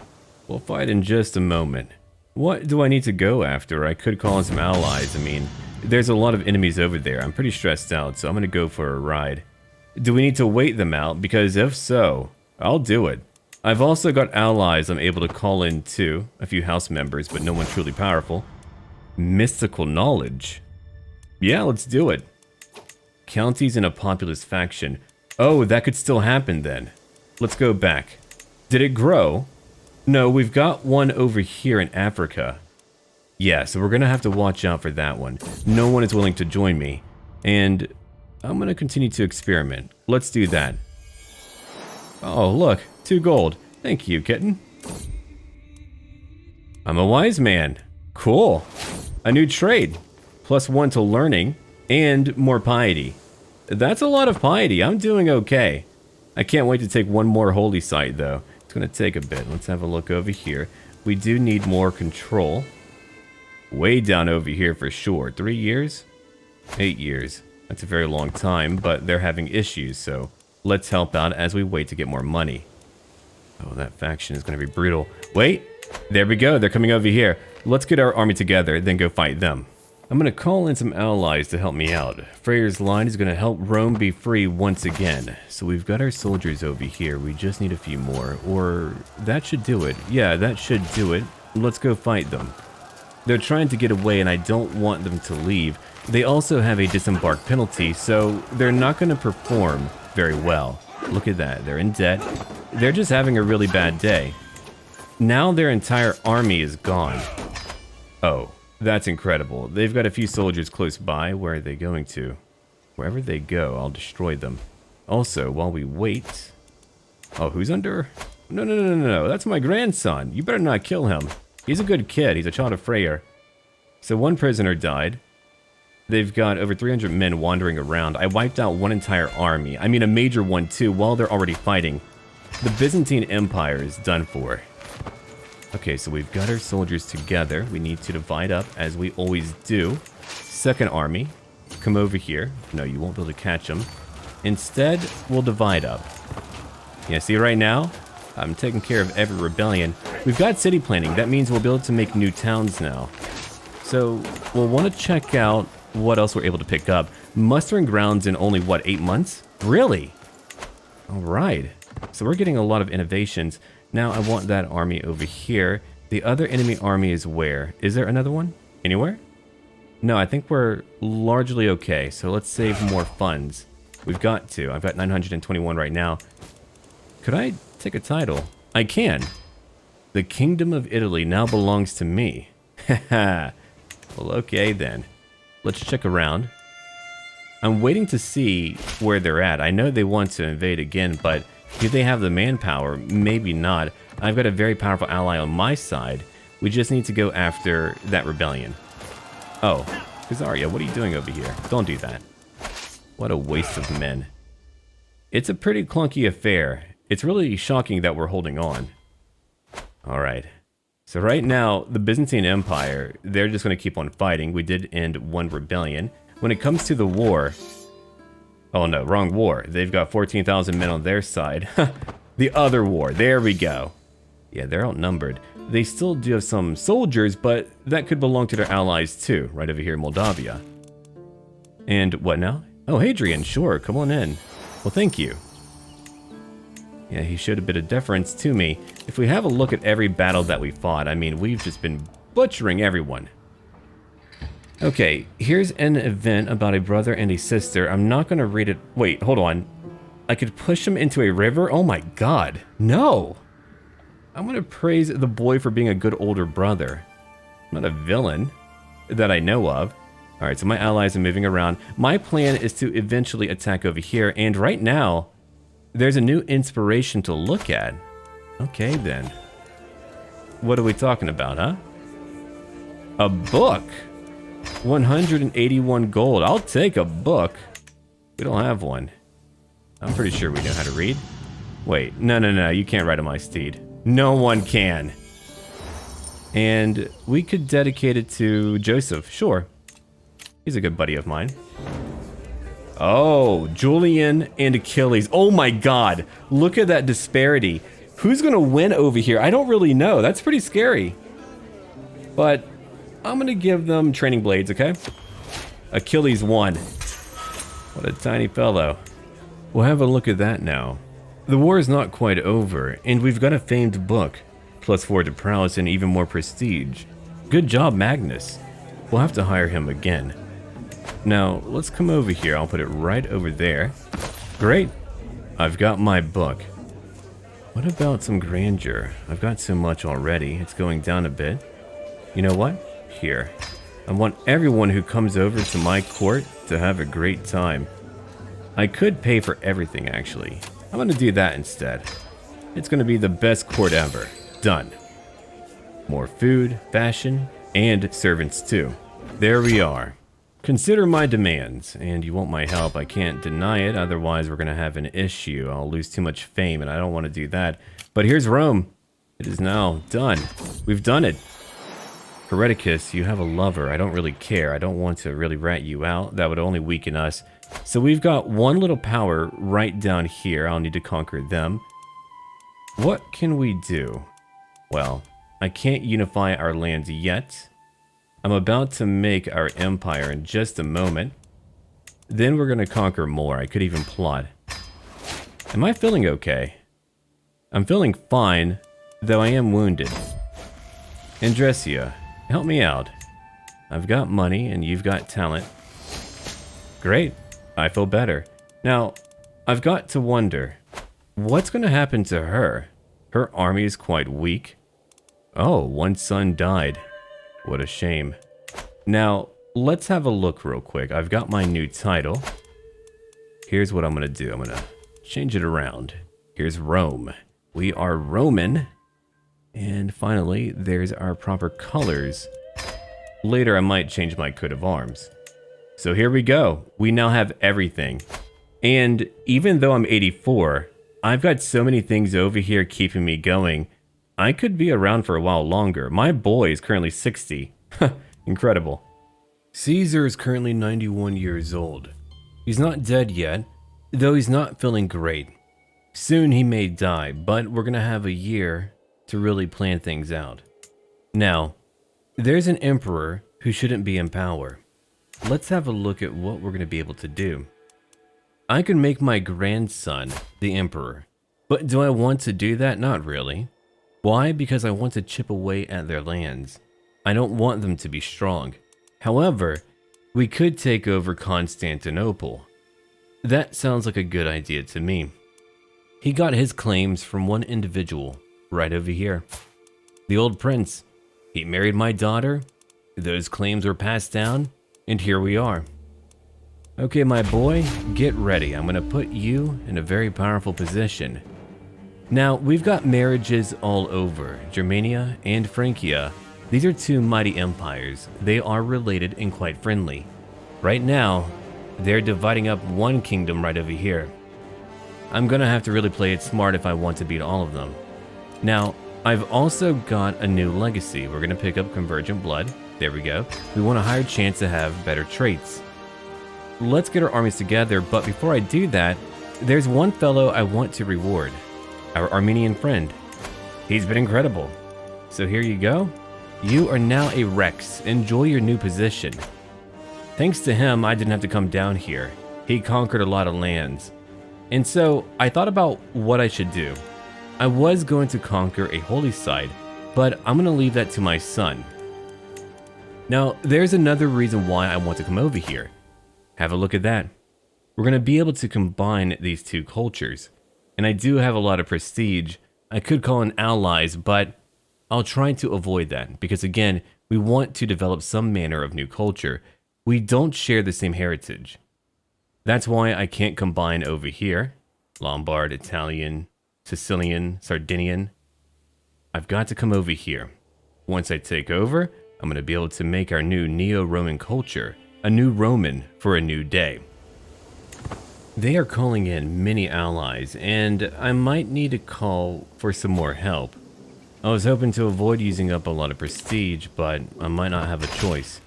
Speaker 2: We'll fight in just a moment. What do I need to go after? I could call in some allies. I mean, there's a lot of enemies over there. I'm pretty stressed out, so I'm gonna go for a ride. Do we need to wait them out? Because if so, I'll do it. I've also got allies I'm able to call in too. A few house members, but no one truly powerful. Mystical knowledge. Yeah, let's do it. Counties in a populous faction. Oh, that could still happen then. Let's go back. Did it grow? No, we've got one over here in Africa. Yeah, so we're going to have to watch out for that one. No one is willing to join me. And I'm going to continue to experiment. Let's do that. Oh, look, 2 gold. Thank you, kitten. I'm a wise man. Cool. A new trade. +1 to learning and more piety. That's a lot of piety. I'm doing okay. I can't wait to take one more holy site, though. It's going to take a bit. Let's have a look over here. We do need more control. Way down over here for sure. 3 years? 8 years. That's a very long time, but they're having issues, so let's help out as we wait to get more money. Oh, that faction is going to be brutal. Wait, there we go. They're coming over here. Let's get our army together, then go fight them. I'm going to call in some allies to help me out. Freyr's line is going to help Rome be free once again. So we've got our soldiers over here. We just need a few more, or that should do it. Yeah, that should do it. Let's go fight them. They're trying to get away and I don't want them to leave. They also have a disembark penalty, so they're not going to perform very well. Look at that. They're in debt. They're just having a really bad day. Now their entire army is gone. Oh, that's incredible. They've got a few soldiers close by. Where are they going to? Wherever they go, I'll destroy them. Also, while we wait... Oh, who's under? No. That's my grandson. You better not kill him. He's a good kid. He's a child of Freyr. So 1 prisoner died. They've got over 300 men wandering around. I wiped out 1 entire army. I mean, a major one too, while they're already fighting. The Byzantine Empire is done for. Okay, so we've got our soldiers together. We need to divide up, as we always do. Second army, come over here. No, you won't be able to catch them. Instead, we'll divide up. Yeah, see right now? I'm taking care of every rebellion. We've got city planning. That means we'll be able to make new towns now. So, we'll want to check out what else we're able to pick up. Mustering grounds in only, what, 8 months? Really? Alright. So we're getting a lot of innovations. Now I want that army over here. The other enemy army is where? Is there another one? Anywhere? No, I think we're largely okay. So let's save more funds. We've got to. I've got 921 right now. Could I take a title? I can. The Kingdom of Italy now belongs to me. Haha. Well, okay then. Let's check around. I'm waiting to see where they're at. I know they want to invade again, but do they have the manpower? Maybe not. I've got a very powerful ally on my side. We just need to go after that rebellion. Oh, Caesarea, what are you doing over here? Don't do that. What a waste of men. It's a pretty clunky affair. It's really shocking that we're holding on. Alright. So right now, the Byzantine Empire, they're just going to keep on fighting. We did end 1 rebellion. When it comes to the war... Oh no, wrong war. They've got 14,000 men on their side. The other war. There we go. Yeah, they're outnumbered. They still do have some soldiers, but that could belong to their allies too, right over here in Moldavia. And what now? Oh, Hadrian, sure, come on in. Well, thank you. Yeah, he showed a bit of deference to me. If we have a look at every battle that we fought, I mean, we've just been butchering everyone. Okay, here's an event about a brother and a sister. I'm not going to read it. Wait, hold on. I could push him into a river? Oh my god. No! I'm going to praise the boy for being a good older brother. Not a villain that I know of. Alright, so my allies are moving around. My plan is to eventually attack over here, and right now, there's a new inspiration to look at. Okay, then. What are we talking about, huh? A book! 181 gold. I'll take a book. We don't have one. I'm pretty sure we know how to read. Wait, no, you can't ride on my steed. No one can. And we could dedicate it to Joseph, sure. He's a good buddy of mine. Oh, Julian and Achilles. Oh my god, look at that disparity. Who's gonna win over here? I don't really know. That's pretty scary. But I'm gonna give them training blades, okay? Achilles won. What a tiny fellow. We'll have a look at that now. The war is not quite over, and we've got a famed book. +4 to prowess and even more prestige. Good job, Magnus. We'll have to hire him again. Now, let's come over here. I'll put it right over there. Great. I've got my book. What about some grandeur? I've got so much already. It's going down a bit. You know what? Here. I want everyone who comes over to my court to have a great time. I could pay for everything, actually. I'm gonna do that instead. It's gonna be the best court ever. Done. More food, fashion, and servants too. There we are. Consider my demands, and you want my help. I can't deny it, otherwise we're gonna have an issue. I'll lose too much fame, and I don't want to do that. But here's Rome. It is now done. We've done it. Hereticus, you have a lover. I don't really care. I don't want to really rat you out. That would only weaken us. So we've got one little power right down here. I'll need to conquer them. What can we do? Well, I can't unify our lands yet. I'm about to make our empire in just a moment. Then we're going to conquer more. I could even plot. Am I feeling okay? I'm feeling fine, though I am wounded. Andressia, help me out. I've got money and you've got talent. Great. I feel better. Now, I've got to wonder, what's going to happen to her? Her army is quite weak. Oh, one son died. What a shame. Now, let's have a look real quick. I've got my new title. Here's what I'm going to do. I'm going to change it around. Here's Rome. We are Roman. And finally, there's our proper colors. Later, I might change my coat of arms. So here we go. We now have everything. And even though I'm 84, I've got so many things over here keeping me going. I could be around for a while longer. My boy is currently 60. Incredible. Caesar is currently 91 years old. He's not dead yet, though he's not feeling great. Soon he may die, but we're going to have a year to really plan things out. Now, there's an emperor who shouldn't be in power. Let's have a look at what we're going to be able to do. I can make my grandson the emperor, but do I want to do that? Not really. Why? Because I want to chip away at their lands. I don't want them to be strong. However, we could take over Constantinople. That sounds like a good idea to me. He got his claims from one individual, right over here. The old prince. He married my daughter, those claims were passed down, and here we are. Okay, my boy, get ready. I'm going to put you in a very powerful position. Now, we've got marriages all over, Germania and Francia. These are two mighty empires. They are related and quite friendly. Right now, they're dividing up one kingdom right over here. I'm going to have to really play it smart if I want to beat all of them. Now, I've also got a new legacy. We're going to pick up Convergent Blood. There we go. We want a higher chance to have better traits. Let's get our armies together, but before I do that, there's one fellow I want to reward. Our Armenian friend. He's been incredible. So here you go. You are now a Rex. Enjoy your new position. Thanks to him, I didn't have to come down here. He conquered a lot of lands. And so I thought about what I should do. I was going to conquer a holy site, but I'm going to leave that to my son. Now, there's another reason why I want to come over here. Have a look at that. We're going to be able to combine these two cultures. And I do have a lot of prestige. I could call in allies, but I'll try to avoid that because, again, we want to develop some manner of new culture. We don't share the same heritage. That's why I can't combine over here. Lombard, Italian, Sicilian, Sardinian. I've got to come over here. Once I take over, I'm going to be able to make our new Neo-Roman culture, a new Roman for a new day. They are calling in many allies, and I might need to call for some more help. I was hoping to avoid using up a lot of prestige, but I might not have a choice.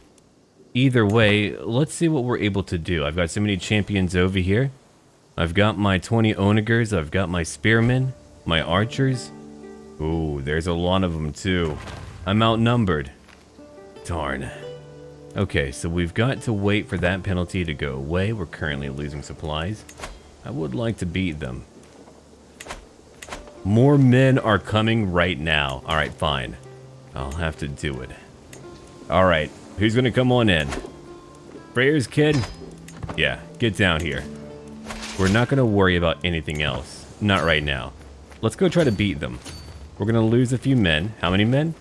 Speaker 2: Either way, let's see what we're able to do. I've got so many champions over here. I've got my 20 onagers, I've got my spearmen, my archers. Ooh, there's a lot of them too. I'm outnumbered. Darn. Okay, so we've got to wait for that penalty to go away. We're currently losing supplies. I would like to beat them. More men are coming right now. All right, fine. I'll have to do it. All right, who's gonna come on in? Freyr's kid? Yeah, get down here. We're not gonna worry about anything else. Not right now. Let's go try to beat them. We're gonna lose a few men. How many men?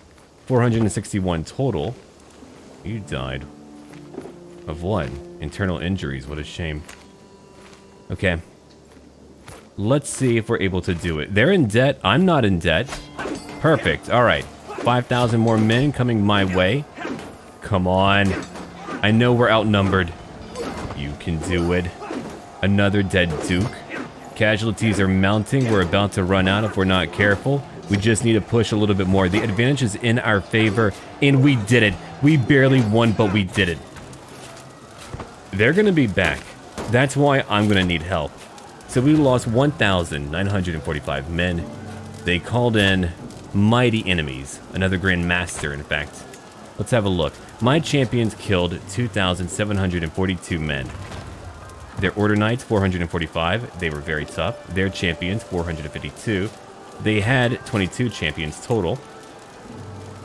Speaker 2: 461 total. You died. Of what? Internal injuries, what a shame. Okay. Let's see if we're able to do it. They're in debt. I'm not in debt. Perfect. All right. 5,000 more men coming my way. Come on. I know we're outnumbered. You can do it. Another dead duke. Casualties are mounting. We're about to run out if we're not careful. We just need to push a little bit more. The advantage is in our favor, and we did it. We barely won, but we did it. They're going to be back. That's why I'm going to need help. So we lost 1,945 men. They called in mighty enemies. Another Grand Master, in fact. Let's have a look. My champions killed 2,742 men. Their Order Knights, 445. They were very tough. Their champions, 452. They had 22 champions total.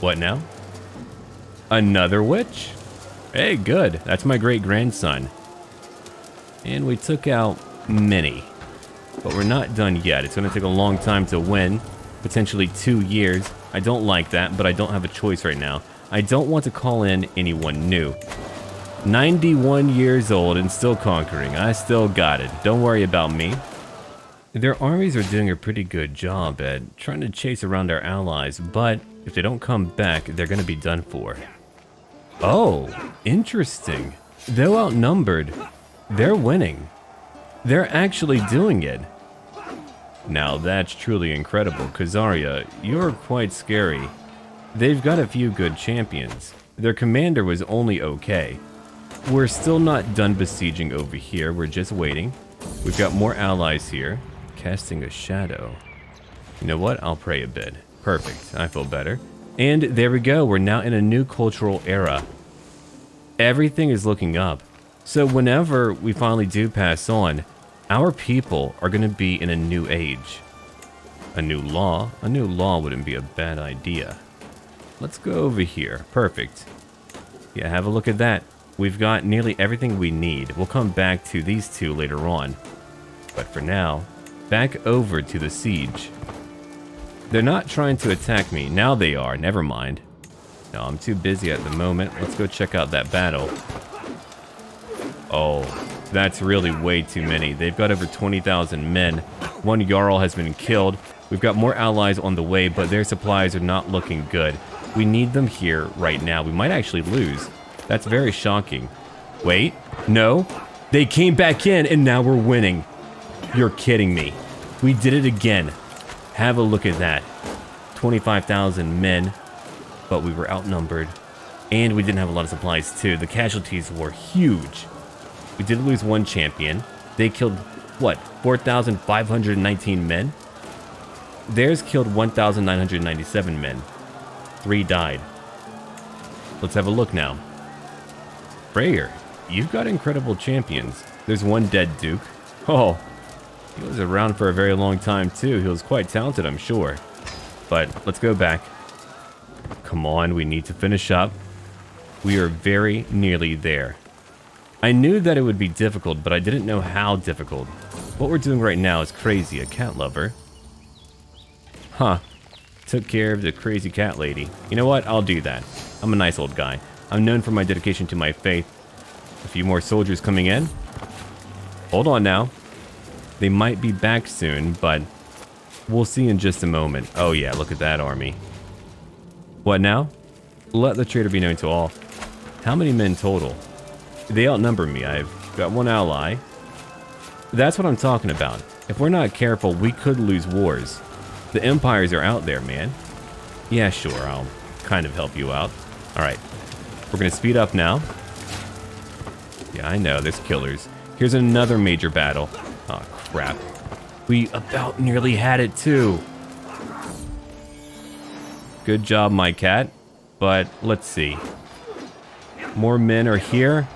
Speaker 2: What now? Another witch? Hey, good. That's my great-grandson. And we took out many. But we're not done yet. It's going to take a long time to win. Potentially 2 years. I don't like that, but I don't have a choice right now. I don't want to call in anyone new. 91 years old and still conquering. I still got it. Don't worry about me. Their armies are doing a pretty good job at trying to chase around our allies, but if they don't come back, they're going to be done for. Oh, interesting. Though outnumbered, they're winning. They're actually doing it. Now that's truly incredible. Khazaria, you're quite scary. They've got a few good champions. Their commander was only okay. We're still not done besieging over here. We're just waiting. We've got more allies here. Casting a shadow. You know what? I'll pray a bit. Perfect. I feel better. And there we go. We're now in a new cultural era. Everything is looking up. So whenever we finally do pass on, our people are going to be in a new age. A new law? A new law wouldn't be a bad idea. Let's go over here. Perfect. Yeah, have a look at that. We've got nearly everything we need. We'll come back to these two later on. But for now, back over to the siege. They're not trying to attack me. Now they are. Never mind. No, I'm too busy at the moment. Let's go check out that battle. Oh, that's really way too many. They've got over 20,000 men. One Jarl has been killed. We've got more allies on the way, but their supplies are not looking good. We need them here right now. We might actually lose. That's very shocking. Wait, no. They came back in and now we're winning. You're kidding me. We did it again. Have a look at that. 25,000 men, but we were outnumbered. And we didn't have a lot of supplies too. The casualties were huge. We did lose one champion. They killed, what, 4,519 men? Theirs killed 1,997 men. 3 died. Let's have a look now. Freyr, you've got incredible champions. There's one dead duke. Oh, he was around for a very long time too. He was quite talented, I'm sure. But let's go back. Come on, we need to finish up. We are very nearly there. I knew that it would be difficult, but I didn't know how difficult. What we're doing right now is crazy. A cat lover. Huh. Took care of the crazy cat lady. You know what? I'll do that. I'm a nice old guy. I'm known for my dedication to my faith. A few more soldiers coming in. Hold on now. They might be back soon, but we'll see in just a moment. Oh yeah, look at that army. What now? Let the traitor be known to all. How many men total? They outnumber me. I've got one ally. That's what I'm talking about. If we're not careful, we could lose wars. The empires are out there, man. Yeah, sure, I'll kind of help you out. Alright, we're gonna speed up now. Yeah, I know, there's killers. Here's another major battle. Oh, crap. We about nearly had it, too. Good job, my cat. But, let's see. More men are here.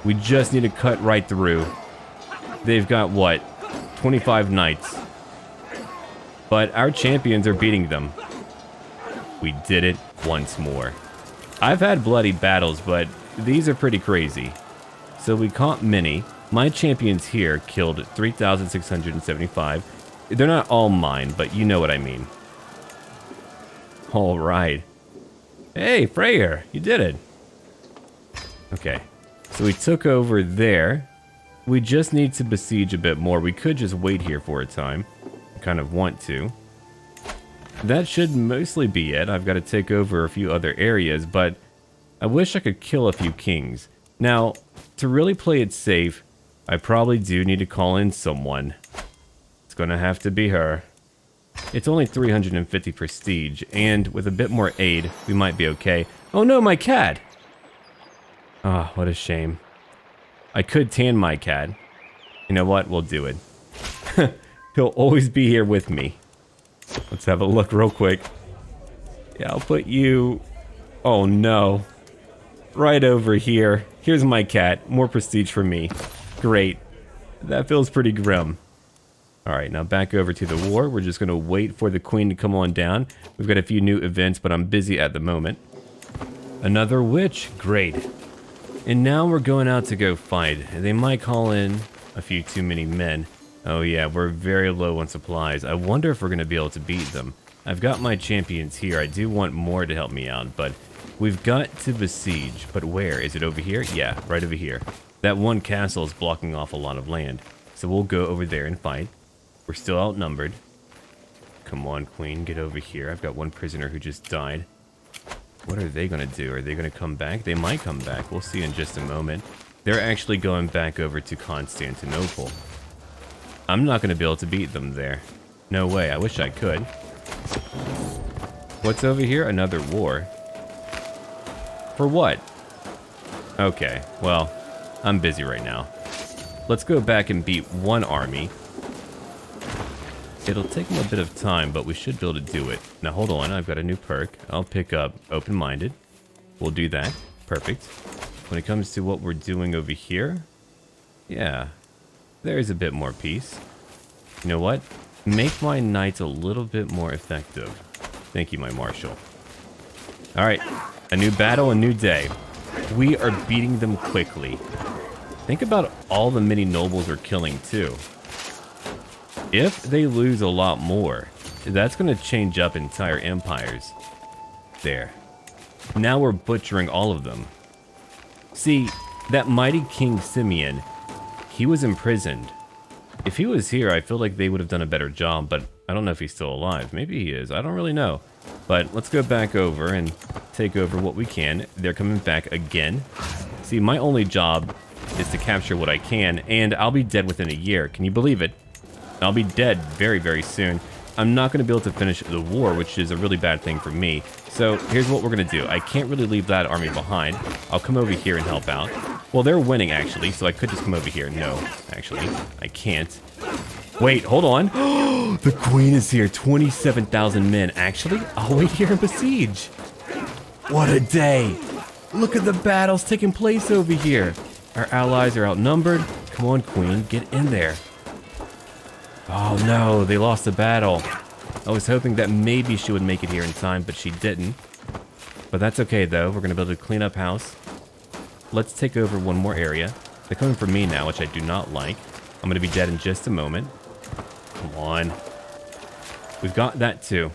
Speaker 2: We just need to cut right through. They've got, what, 25 knights. But our champions are beating them. We did it once more. I've had bloody battles, but these are pretty crazy. So we caught many. My champions here killed 3,675. They're not all mine, but you know what I mean. All right. Hey, Freyr, you did it. Okay, so we took over there. We just need to besiege a bit more. We could just wait here for a time. I kind of want to. That should mostly be it. I've got to take over a few other areas, but I wish I could kill a few kings. Now, to really play it safe, I probably do need to call in someone. It's gonna have to be her. It's only 350 prestige, and with a bit more aid, we might be okay. Oh no, my cat! Ah, what a shame. I could tan my cat. You know what? We'll do it. He'll always be here with me. Let's have a look real quick. Yeah, I'll put you... Oh no. Right over here. Here's my cat. More prestige for me. Great. That feels pretty grim. Alright, now back over to the war. We're just going to wait for the queen to come on down. We've got a few new events, but I'm busy at the moment. Another witch. Great. And now we're going out to go fight. They might call in a few too many men. Oh yeah, we're very low on supplies. I wonder if we're going to be able to beat them. I've got my champions here. I do want more to help me out, but we've got to besiege. But where? Is it over here? Yeah, right over here. That one castle is blocking off a lot of land. So we'll go over there and fight. We're still outnumbered. Come on, queen, get over here. I've got one prisoner who just died. What are they going to do? Are they going to come back? They might come back. We'll see in just a moment. They're actually going back over to Constantinople. I'm not going to be able to beat them there. No way. I wish I could. What's over here? Another war. For what? Okay, well, I'm busy right now. Let's go back and beat one army. It'll take them a bit of time, but we should be able to do it. Now, hold on. I've got a new perk. I'll pick up Open-Minded. We'll do that. Perfect. When it comes to what we're doing over here, yeah, there's a bit more peace. You know what? Make my knights a little bit more effective. Thank you, my marshal. All right, a new battle, a new day. We are beating them quickly. Think about all the many nobles we're killing, too. If they lose a lot more, that's going to change up entire empires. There. Now we're butchering all of them. See, that mighty King Simeon, he was imprisoned. If he was here, I feel like they would have done a better job, but I don't know if he's still alive. Maybe he is. I don't really know. But let's go back over and take over what we can. They're coming back again. See, my only job is to capture what I can, and I'll be dead within a year. Can you believe it? I'll be dead very, very soon. I'm not going to be able to finish the war, which is a really bad thing for me. So here's what we're going to do. I can't really leave that army behind. I'll come over here and help out. Well, they're winning, actually, so I could just come over here. No, actually, I can't. Wait, hold on. The queen is here. 27,000 men. Actually, I'll wait here and besiege. What a day. Look at the battles taking place over here. Our allies are outnumbered. Come on, queen, get in there. Oh no, they lost the battle. I was hoping that maybe she would make it here in time, but she didn't. But that's okay though, we're gonna be able to clean up house. Let's take over one more area. They're coming for me now, which I do not like. I'm gonna be dead in just a moment. Come on. We've got that too.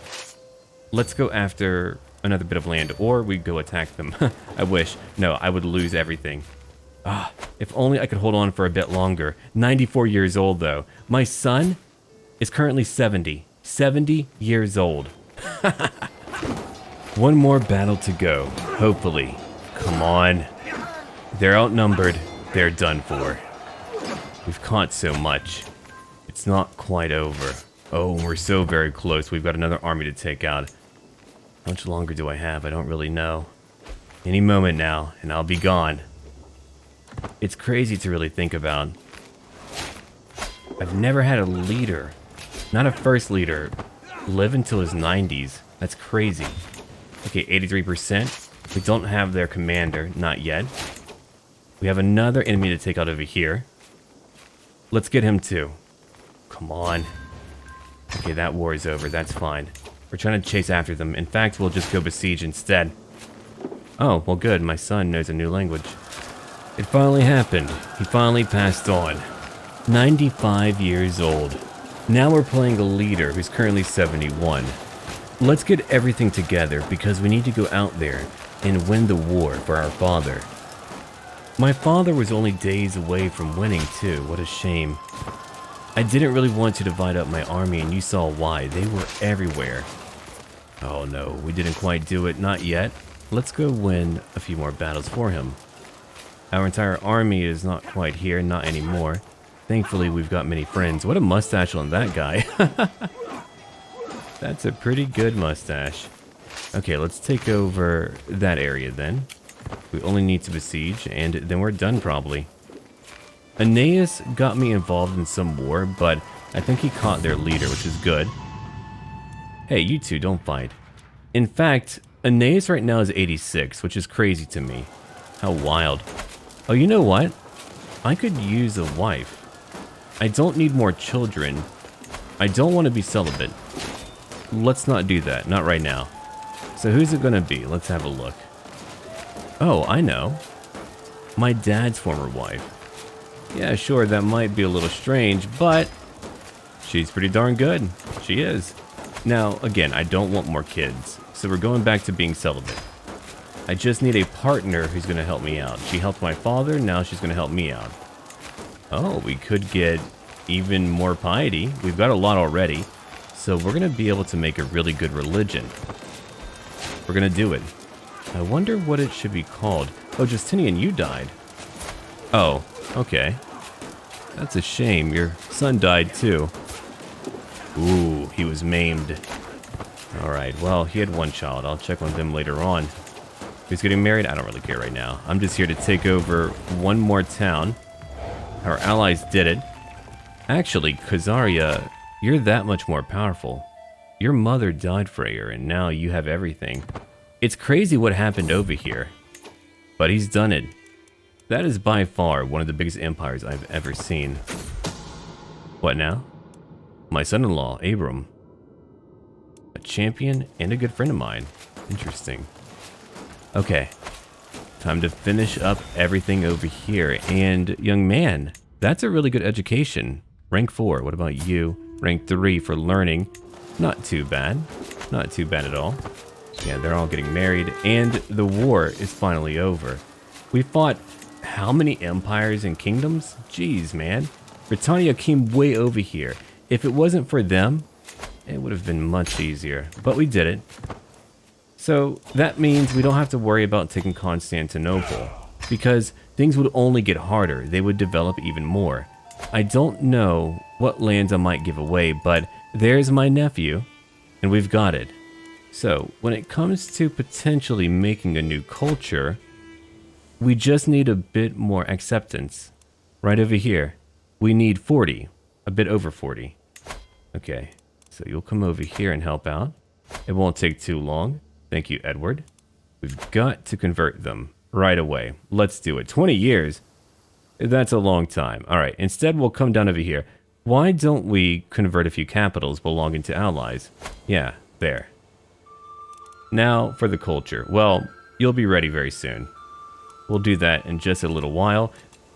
Speaker 2: Let's go after another bit of land, or we go attack them. I wish. No, I would lose everything. Ah, if only I could hold on for a bit longer. 94 years old though. My son is currently 70. 70 years old. One more battle to go, hopefully. Come on. They're outnumbered. They're done for. We've caught so much. It's not quite over. Oh, we're so very close. We've got another army to take out. How much longer do I have? I don't really know. Any moment now, and I'll be gone. It's crazy to really think about. I've never had a leader, not a first leader, live until his 90s. That's crazy. Okay, 83%. We don't have their commander, not yet. We have another enemy to take out over here. Let's get him too. Come on. Okay, that war is over. That's fine. We're trying to chase after them. In fact, we'll just go besiege instead. Oh, well good. My son knows a new language. It finally happened. He finally passed on. 95 years old. Now we're playing a leader who's currently 71. Let's get everything together because we need to go out there and win the war for our father. My father was only days away from winning too, what a shame. I didn't really want to divide up my army and you saw why, they were everywhere. Oh no, we didn't quite do it, not yet. Let's go win a few more battles for him. Our entire army is not quite here, not anymore. Thankfully, we've got many friends. What a mustache on that guy. That's a pretty good mustache. Okay, let's take over that area then. We only need to besiege, and then we're done probably. Aeneas got me involved in some war, but I think he caught their leader, which is good. Hey, you two, don't fight. In fact, Aeneas right now is 86, which is crazy to me. How wild. Oh, you know what? I could use a wife. I don't need more children. I don't want to be celibate. Let's not do that, not right now. So who's it gonna be? Let's have a look. Oh, I know. My dad's former wife. Yeah, sure, that might be a little strange, but she's pretty darn good. She is. Now, again, I don't want more kids, so we're going back to being celibate. I just need a partner who's going to help me out. She helped my father, now she's going to help me out. Oh, we could get even more piety. We've got a lot already, so we're going to be able to make a really good religion. We're going to do it. I wonder what it should be called. Oh, Justinian, you died. Oh, okay. That's a shame. Your son died too. Ooh, he was maimed. Alright, well, he had one child. I'll check on them later on. Who's getting married? I don't really care right now. I'm just here to take over one more town. Our allies did it. Actually, Khazaria, you're that much more powerful. Your mother died, Freyr, and now you have everything. It's crazy what happened over here. But he's done it. That is by far one of the biggest empires I've ever seen. What now? My son-in-law, Abram. A champion and a good friend of mine. Interesting. Okay. Time to finish up everything over here. And, young man, that's a really good education. Rank 4. What about you? Rank 3 for learning. Not too bad. Not too bad at all. Yeah, they're all getting married. And the war is finally over. We fought how many empires and kingdoms? Jeez, man. Britannia came way over here. If it wasn't for them, it would have been much easier. But we did it. So that means we don't have to worry about taking Constantinople, because things would only get harder. They would develop even more. I don't know what lands I might give away, but there's my nephew, and we've got it. So when it comes to potentially making a new culture, we just need a bit more acceptance. Right over here, we need 40, a bit over 40. Okay, so you'll come over here and help out. It won't take too long. Thank you, Edward. We've got to convert them right away. Let's do it. 20 years? That's a long time. All right, instead we'll come down over here. Why don't we convert a few capitals belonging to allies? Yeah, there. Now for the culture. Well, you'll be ready very soon. We'll do that in just a little while.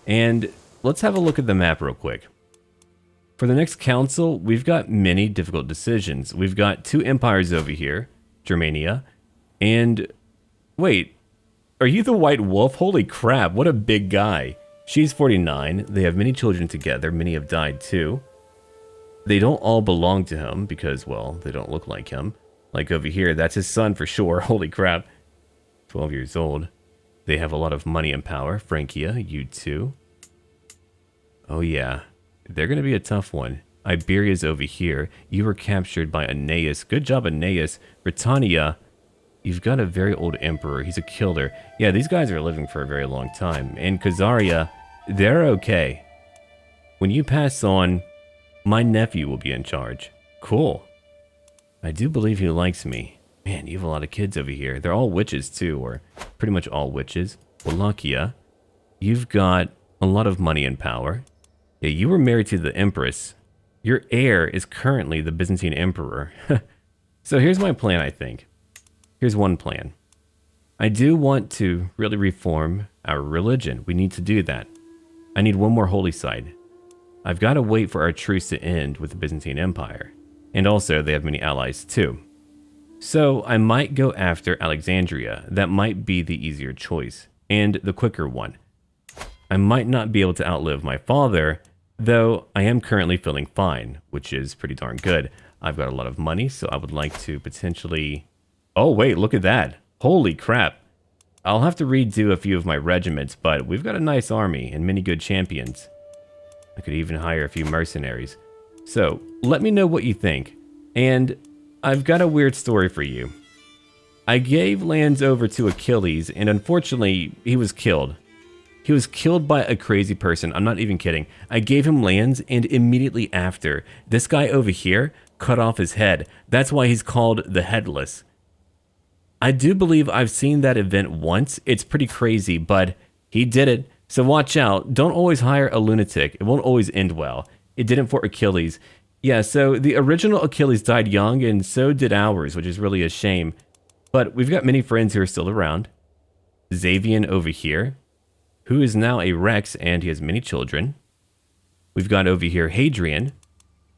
Speaker 2: And let's have a look at the map real quick. For the next council, we've got many difficult decisions. We've got 2 empires over here, Germania, and wait, are you the White Wolf? Holy crap, what a big guy. She's 49. They have many children together. Many have died too. They don't all belong to him because, well, they don't look like him. Like over here, that's his son for sure. Holy crap. 12 years old. They have a lot of money and power. Francia, you too. Oh yeah. They're going to be a tough one. Iberia's over here. You were captured by Aeneas. Good job, Aeneas. Britannia, you've got a very old emperor. He's a killer. Yeah, these guys are living for a very long time. And Khazaria, they're okay. When you pass on, my nephew will be in charge. Cool. I do believe he likes me. Man, you have a lot of kids over here. They're all witches too, or pretty much all witches. Wallachia, you've got a lot of money and power. Yeah, you were married to the Empress. Your heir is currently the Byzantine Emperor. So here's my plan, I think. Here's one plan. I do want to really reform our religion. We need to do that. I need one more holy site. I've got to wait for our truce to end with the Byzantine Empire. And also, they have many allies too. So I might go after Alexandria. That might be the easier choice, and the quicker one. I might not be able to outlive my father, though I am currently feeling fine, which is pretty darn good. I've got a lot of money, so I would like to potentially... Oh, wait, look at that. Holy crap. I'll have to redo a few of my regiments, but we've got a nice army and many good champions. I could even hire a few mercenaries. So, let me know what you think. And I've got a weird story for you. I gave lands over to Achilles, and unfortunately, he was killed. He was killed by a crazy person. I'm not even kidding. I gave him lands, and immediately after, this guy over here cut off his head. That's why he's called the Headless. I do believe I've seen that event once. It's pretty crazy, but he did it. So watch out. Don't always hire a lunatic. It won't always end well. It didn't for Achilles. Yeah, so the original Achilles died young, and so did ours, which is really a shame. But we've got many friends who are still around. Xavian over here, who is now a Rex, and he has many children. We've got over here Hadrian,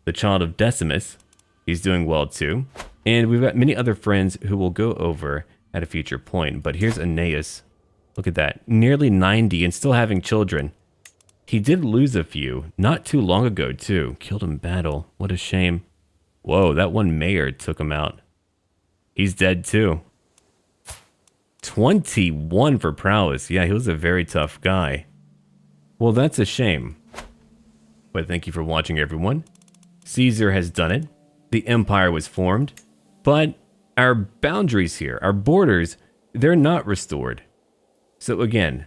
Speaker 2: the child of Decimus. He's doing well too. And we've got many other friends who will go over at a future point. But here's Aeneas. Look at that. Nearly 90 and still having children. He did lose a few. Not too long ago too. Killed in battle. What a shame. Whoa, that one mayor took him out. He's dead too. 21 for prowess. Yeah, he was a very tough guy. Well, that's a shame. But thank you for watching, everyone. Caesar has done it. The empire was formed. But our boundaries here, our borders, they're not restored. So again,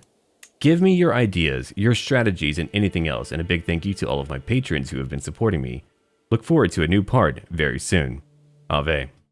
Speaker 2: give me your ideas, your strategies, and anything else. And a big thank you to all of my patrons who have been supporting me. Look forward to a new part very soon. Ave.